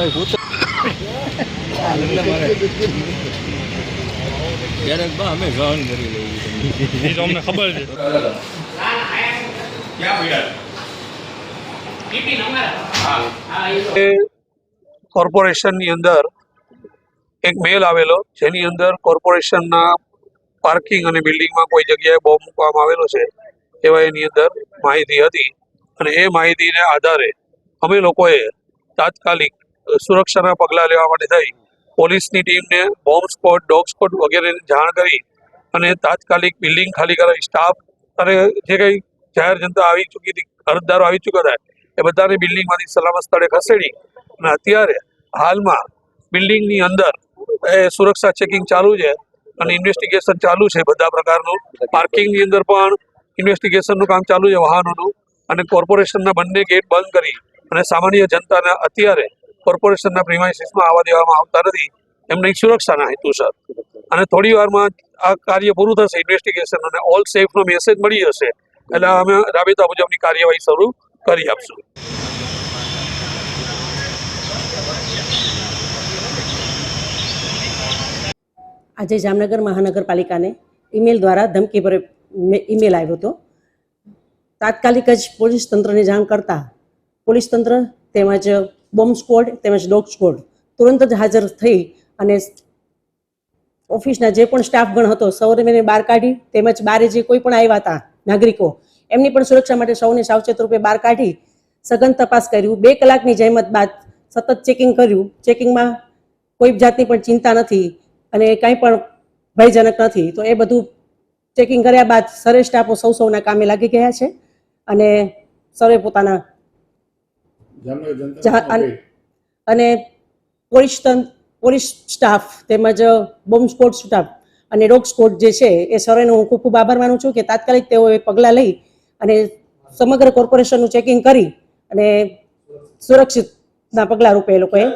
કઈ પૂછો ક્યારેક બા અમે સહન કરી લઈએ એ તો અમને ખબર છે. કોર્પોરેશનની અંદર એક મેલ આવેલો જેની અંદર કોર્પોરેશનના પાર્કિંગ અને બિલ્ડિંગમાં કોઈ જગ્યાએ બોમ્બ મૂકવામાં આવેલો છે એવા એની અંદર માહિતી હતી અને એ માહિતીને આધારે અમે લોકોએ તાત્કાલિક સુરક્ષાના પગલાં લેવા માટે થઈ પોલીસની ટીમને બોમ્બ સ્ક્વોડ ડોગ સ્ક્વોડ વગેરેની જાણ કરી અને તાત્કાલિક બિલ્ડિંગ ખાલી કરાવી સ્ટાફ અને જે કંઈ જાહેર જનતા આવી ચૂકી હતી અરજદારો આવી ચૂક્યા હતા એ બધાને બિલ્ડિંગમાંથી સલામત સ્થળે ખસેડી અને અત્યારે હાલમાં બિલ્ડિંગની અંદર એ સુરક્ષા ચેકિંગ ચાલુ છે અને ઇન્વેસ્ટિગેશન ચાલુ છે બધા પ્રકારનું. પાર્કિંગની અંદર પણ ઇન્વેસ્ટિગેશનનું કામ ચાલુ છે વાહનોનું અને કોર્પોરેશનના બંને ગેટ બંધ કરી અને સામાન્ય જનતાને અત્યારે કોર્પોરેશનના પ્રિમાઇસીસમાં આવવા દેવામાં આવતા નથી એમની સુરક્ષાના હેતુસર. અને થોડી વારમાં આ કાર્ય પૂરું થશે ઇન્વેસ્ટિગેશન અને ઓલ સેફનો મેસેજ મળી જશે એટલે અમે રાબેતા મુજબની કાર્યવાહી શરૂ કરી આપશું. આજે જામનગર મહાનગરપાલિકાને ઈમેલ દ્વારા ધમકીભર્યો ઈમેલ આવ્યો હતો. તાત્કાલિક જ પોલીસ તંત્રને જાણ કરતાં પોલીસ તંત્ર તેમજ બોમ્બ સ્ક્વોડ તેમજ ડોગ સ્ક્વોડ તુરંત જ હાજર થઈ અને ઓફિસના જે પણ સ્ટાફગણ હતો સૌને બહાર કાઢી તેમજ બારે જે કોઈ પણ આવ્યા હતા નાગરિકો એમની પણ સુરક્ષા માટે સૌને સાવચેત રૂપે બહાર કાઢી સઘન તપાસ કર્યું. 2 કલાકની જહેમત બાદ સતત ચેકિંગ કર્યું. ચેકિંગમાં કોઈ જાતની પણ ચિંતા નથી અને કંઈ પણ ભયજનક નથી. તો એ બધું ચેકિંગ કર્યા બાદ સરે સ્ટાફો સૌના કામે લાગી ગયા છે અને સરે પોતાના અને પોલીસ સ્ટાફ તેમજ બોમ્બ સ્ક્વોડ સ્ટાફ અને ડોગ સ્ક્વોડ જે છે એ સરેનો હું ખૂબ ખૂબ આભાર માનું છું કે તાત્કાલિક તેઓએ પગલાં લઈ અને સમગ્ર કોર્પોરેશનનું ચેકિંગ કરી અને સુરક્ષિતના પગલાં રૂપે એ લોકોએ